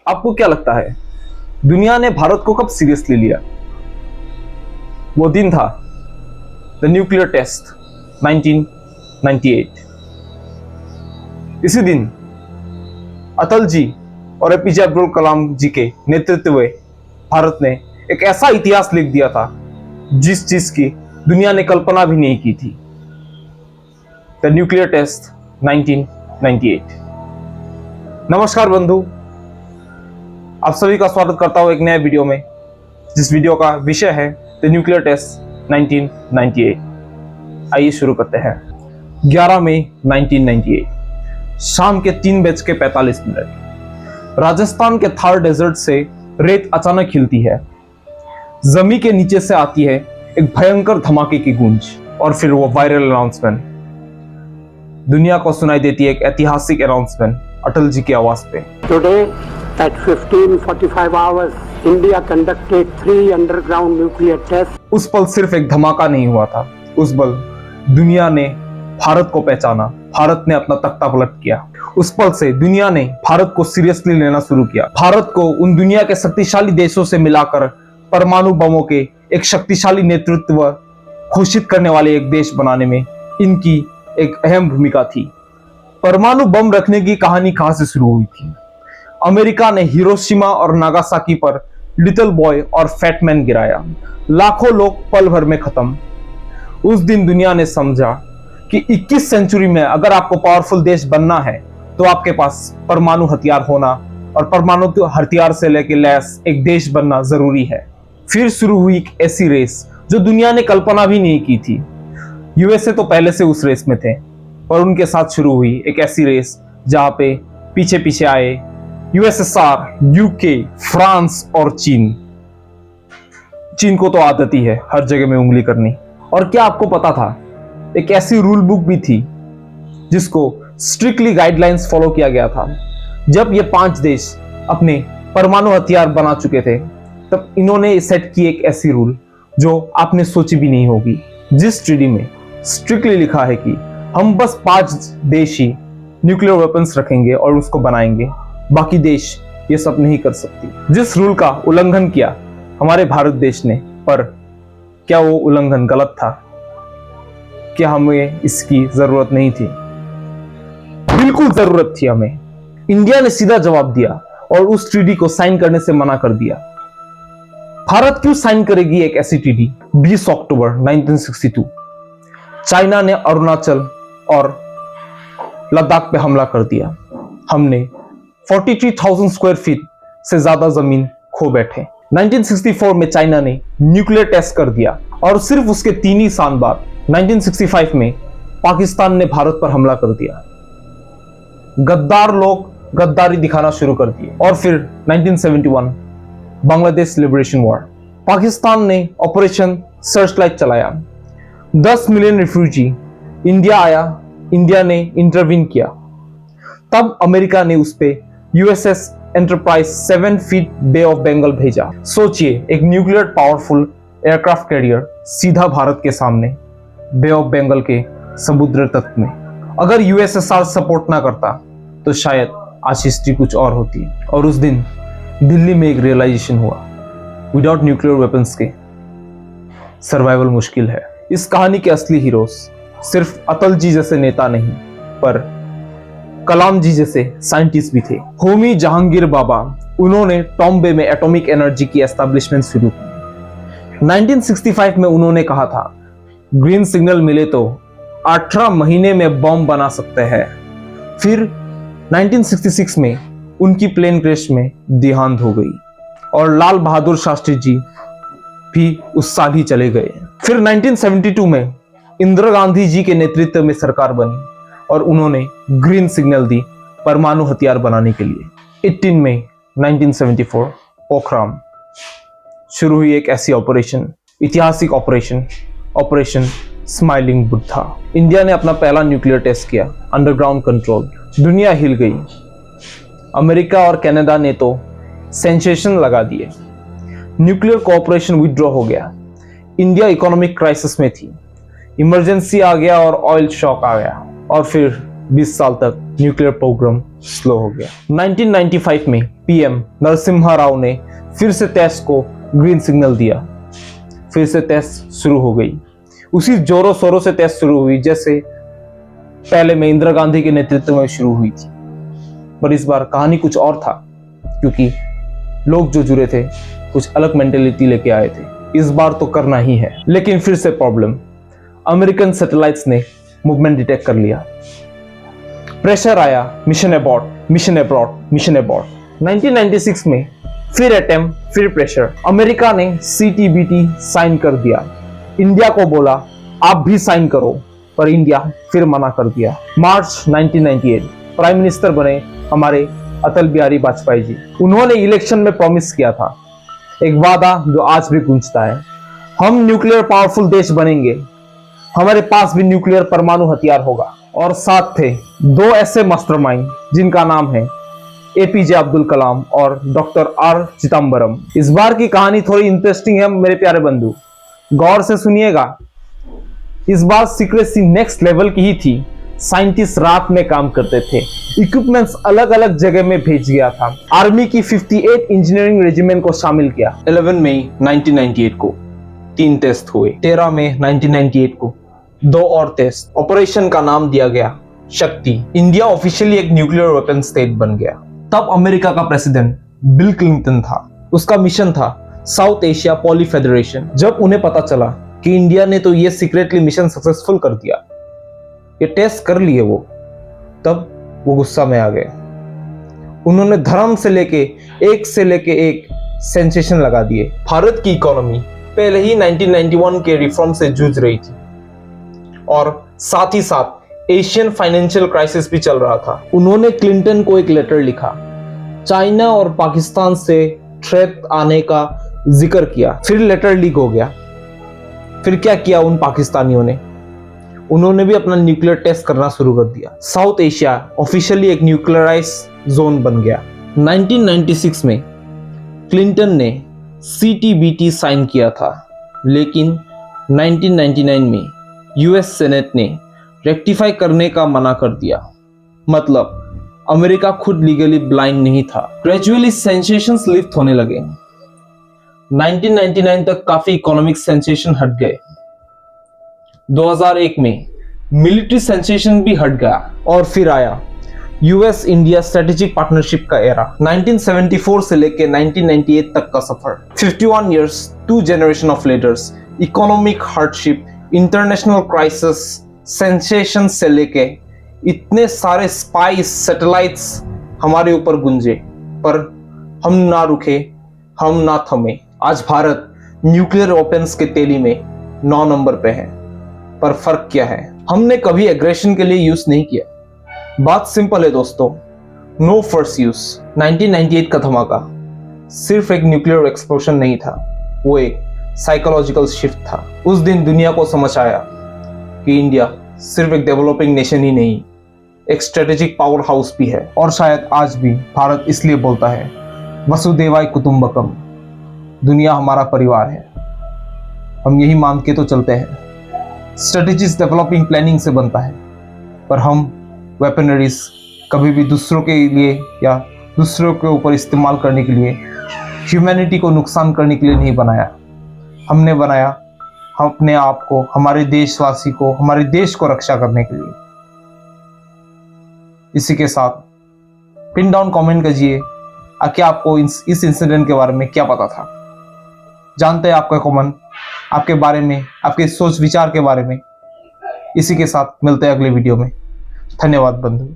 आपको क्या लगता है दुनिया ने भारत को कब सीरियसली लिया? वो दिन था द न्यूक्लियर टेस्ट 1998। इसी दिन अटल जी और एपीजे अब्दुल कलाम जी के नेतृत्व में भारत ने एक ऐसा इतिहास लिख दिया था जिस चीज की दुनिया ने कल्पना भी नहीं की थी। The nuclear test 1998। नमस्कार बंधु, आप सभी का स्वागत करता हूं एक नए वीडियो में, जिस वीडियो का विषय है द न्यूक्लियर टेस्ट 1998। आइए शुरू करते हैं। 11 मई 1998 शाम के 3:45 राजस्थान के थार डेजर्ट से रेत अचानक हिलती है। जमीन के नीचे से आती है एक भयंकर धमाके की गूंज और फिर वो वायरल अनाउंसमेंट दुनिया को सुनाई देती है। एक ऐतिहासिक अनाउंसमेंट अटल जी की आवाज पे। Today at 15:45 hours, India conducted 3 underground nuclear tests. उस पल सिर्फ एक धमाका नहीं हुआ था, उस पल दुनिया ने भारत को पहचाना, भारत ने अपना तख्ता पलट किया। उस पल से दुनिया ने भारत को सीरियसली लेना शुरू किया। भारत को उन दुनिया के शक्तिशाली देशों से मिलाकर परमाणु बमों के एक शक्तिशाली नेतृत्व घोषित करने वाले एक देश बनाने में इनकी एक अहम भूमिका थी। परमाणु बम रखने की कहानी कहां से शुरू हुई थी? अमेरिका ने हिरोशिमा और नागासाकी पर लिटिल बॉय और फैट मैन गिराया। लाखों लोग पल भर में खत्म। उस दिन दुनिया ने समझा कि 21 सेंचुरी में अगर आपको पावरफुल देश बनना है तो आपके पास परमाणु हथियार होना और परमाणु हथियार से लेकर लैस एक देश बनना जरूरी है। फिर शुरू हुई एक ऐसी रेस जो दुनिया ने कल्पना भी नहीं की थी। यूएसए तो पहले से उस रेस में थे, पर उनके साथ शुरू हुई एक ऐसी रेस जहां पे पीछे पीछे आए यूएसएसआर, यूके, फ्रांस और चीन। चीन को तो आदत ही है हर जगह में उंगली करनी। और क्या आपको पता था एक ऐसी रूल बुक भी थी जिसको स्ट्रिक्टली गाइडलाइंस फॉलो किया गया था। जब ये 5 देश अपने परमाणु हथियार बना चुके थे तब इन्होंने सेट की एक ऐसी रूल जो आपने सोची भी नहीं होगी, जिस ट्रीटी में स्ट्रिक्टली लिखा है कि हम बस 5 देश ही न्यूक्लियर वेपन्स रखेंगे और उसको बनाएंगे, बाकी देश ये सब नहीं कर सकती। जिस रूल का उल्लंघन किया हमारे भारत देश ने, पर क्या वो उल्लंघन गलत था? क्या हमें इसकी जरूरत नहीं थी? बिल्कुल जरूरत थी हमें। इंडिया ने सीधा जवाब दिया और उस ट्रीटी को साइन करने से मना कर दिया। भारत क्यों साइन करेगी एक ऐसी ट्रीटी? 20 अक्टूबर 1962 चाइना ने अरुणाचल और लद्दाख पे हमला कर दिया। हमने 43,000 स्क्वायर फीट से ज्यादा जमीन खो बैठे। 1964 में चाइना ने न्यूक्लियर टेस्ट कर दिया और सिर्फ उसके 3 ही साल बाद 1965 में पाकिस्तान ने भारत पर हमला कर दिया। गद्दार लोग गद्दारी दिखाना शुरू कर दिए। और फिर 1971 बांग्लादेश लिबरेशन वॉर। पाकिस्तान ने ऑपरेशन सर्चलाइट चलाया। 10 मिलियन रिफ्यूजी इंडिया आया, इंडिया ने इंटरवीन किया। तब अमेरिका ने उस पे USS Enterprise 7 fleet bay of Bengal भेजा। सोचिए, एक न्यूक्लियर पावरफुल एयरक्राफ्ट कैरियर सीधा भारत के सामने बे ऑफ बंगाल के समुद्र तट में। अगर यूएसएसआर सपोर्ट ना करता तो शायद आज हिस्ट्री कुछ और होती। और उस दिन दिल्ली में एक रियलाइजेशन हुआ, विदाउट न्यूक्लियर वेपन्स के सर्वाइवल मुश्किल है। इस कहानी के असली हीरोज सिर्फ अटल जी जैसे नेता नहीं, पर कलाम जी जैसे साइंटिस्ट भी थे। होमी जहांगीर बाबा, उन्होंने टॉम्बे में एटॉमिक एनर्जी की एस्टैब्लिशमेंट शुरू की। 1965 में उन्होंने कहा था ग्रीन सिग्नल मिले तो 18 महीने में बम बना सकते हैं। फिर 1966 में उनकी प्लेन क्रैश में देहांत हो गई और लाल बहादुर शास्त्री जी भी उस साल ही चले गए। फिर 1972 में इंदिरा गांधी जी के नेतृत्व में सरकार बनी और उन्होंने ग्रीन सिग्नल दी परमाणु हथियार बनाने के लिए। 18 मई 1974 पोखराम शुरू हुई एक ऐसी ऑपरेशन, ऐतिहासिक ऑपरेशन स्माइलिंग बुद्धा। इंडिया ने अपना पहला न्यूक्लियर टेस्ट किया, अंडरग्राउंड कंट्रोल। दुनिया हिल गई। अमेरिका और कनाडा ने तो सेंसेशन लगा दिए। न्यूक्लियर कोऑपरेशन विथड्रॉ हो गया। इंडिया इकोनॉमिक क्राइसिस में थी। इमरजेंसी आ गया और ऑयल शॉक आ गया और फिर 20 साल तक न्यूक्लियर प्रोग्राम स्लो हो गया। 1995 में पीएम नरसिम्हा राव ने फिर से टेस्ट को ग्रीन सिग्नल दिया। फिर से टेस्ट शुरू हो गई। उसी जोरों शोरों से टेस्ट शुरू हुई जैसे पहले में इंदिरा गांधी के नेतृत्व में शुरू हुई थी। पर इस बार कहानी कुछ और था, क्योंकि लोग जो जुड़े थे कुछ अलग मेंटेलिटी लेके आए थे। इस बार तो करना ही है। लेकिन फिर से प्रॉब्लम, अमेरिकन सैटेलाइट्स ने मूवमेंट डिटेक्ट कर लिया। प्रेशर आया, mission abort, mission abroad, mission abort. 1996 में फिर अटेम्प्ट, फिर प्रेशर। अमेरिका ने CTBT साइन कर दिया। इंडिया को बोला आप भी साइन करो, पर इंडिया फिर मना कर दिया। मार्च 1998 प्राइम मिनिस्टर बने हमारे अटल बिहारी वाजपेयी जी। उन्होंने इलेक्शन में प्रॉमिस किया था, एक वादा जो आज भी गूंजता है, हम न्यूक्लियर पावरफुल देश बनेंगे, हमारे पास भी न्यूक्लियर परमाणु हथियार होगा। और साथ थे दो ऐसे मास्टरमाइंड जिनका नाम है APJ अब्दुल कलाम और डॉक्टर R चिदम्बरम। इस बार की कहानी थोड़ी इंटरेस्टिंग है मेरे प्यारे बंधु, गौर से सुनिएगा। इस बार सीक्रेसी नेक्स्ट लेवल की ही थी। साइंटिस्ट रात में काम करते थे, इक्विपमेंट्स अलग अलग जगह में भेज गया था। आर्मी की 58 इंजीनियरिंग रेजिमेंट को शामिल किया। 11 मई 1998 को 3 टेस्ट हुए। 13 मई 1998 को 2 और टेस्ट। ऑपरेशन का नाम दिया गया शक्ति। इंडिया ऑफिशियली एक न्यूक्लियर वेपन स्टेट बन गया। तब अमेरिका का प्रेसिडेंट बिल क्लिंटन था। उसका मिशन था साउथ एशिया पॉली फेडरेशन। जब उन्हें पता चला कि इंडिया ने तो ये सीक्रेटली मिशन सक्सेसफुल कर दिया, ये टेस्ट कर लिए वो, तब वो गुस्सा में आ गए। उन्होंने धर्म से लेके एक सेंसेशन लगा दिए। भारत की इकोनॉमी पहले ही 1991 के रिफॉर्म से जूझ रही थी और साथ ही साथ एशियन फाइनेंशियल क्राइसिस भी चल रहा था। उन्होंने क्लिंटन को एक लेटर लिखा, चाइना और पाकिस्तान से थ्रेट आने का जिक्र किया। फिर लेटर लीक हो गया। फिर क्या किया उन पाकिस्तानियों ने, उन्होंने भी अपना न्यूक्लियर टेस्ट करना शुरू कर दिया। साउथ एशिया ऑफिशियली एक न्यूक्लियराइज जोन बन गया। 1996 में क्लिंटन ने CTBT साइन किया था, लेकिन 1999 में US सेनेट ने रेक्टिफाई करने का मना कर दिया। मतलब अमेरिका खुद लीगली ब्लाइंड नहीं था। ग्रेजुअली सेंसेशंस लिफ्ट होने लगे। 1999 तक काफी इकोनॉमिक सेंसेशन हट गए। 2001 में मिलिट्री सेंसेशन भी हट गया और फिर आया US इंडिया स्ट्रेटेजिक पार्टनरशिप का एरा। 1974 से लेके 1998 तक का सफर। 51 years, 2 generation of leaders, economic hardship, international crisis, sensation से लेके इतने सारे स्पाइस सैटेलाइट्स हमारे ऊपर गुंजे, पर हम ना रुके, हम ना थमे। आज भारत न्यूक्लियर वेपन्स के तेली में 9 नंबर पे है। पर फर्क क्या है, हमने कभी एग्रेशन के लिए यूज नहीं किया। बात सिंपल है दोस्तों, नो फर्स्ट यूज। 1998 का धमाका सिर्फ एक न्यूक्लियर एक्सप्लोजन नहीं था, वो एक साइकोलॉजिकल शिफ्ट था। उस दिन दुनिया को समझ आया कि इंडिया सिर्फ एक डेवलपिंग नेशन ही नहीं, एक स्ट्रेटेजिक पावर हाउस भी है। और शायद आज भी भारत इसलिए बोलता है वसुदेवाय कुटुंबकम, दुनिया हमारा परिवार है। हम यही मान के तो चलते हैं। स्ट्रेटेजीज डेवलपिंग प्लानिंग से बनता है, पर हम वेपनरीज कभी भी दूसरों के लिए या दूसरों के ऊपर इस्तेमाल करने के लिए, ह्यूमैनिटी को नुकसान करने के लिए नहीं बनाया। हमने बनाया अपने आप को, हमारे देशवासी को, हमारे देश को रक्षा करने के लिए। इसी के साथ पिन डाउन कमेंट कीजिए कि आपको इस इंसिडेंट के बारे में क्या पता था। जानते हैं आपका कमेंट, आपके बारे में, आपके सोच विचार के बारे में। इसी के साथ मिलते हैं अगले वीडियो में। धन्यवाद बंधु।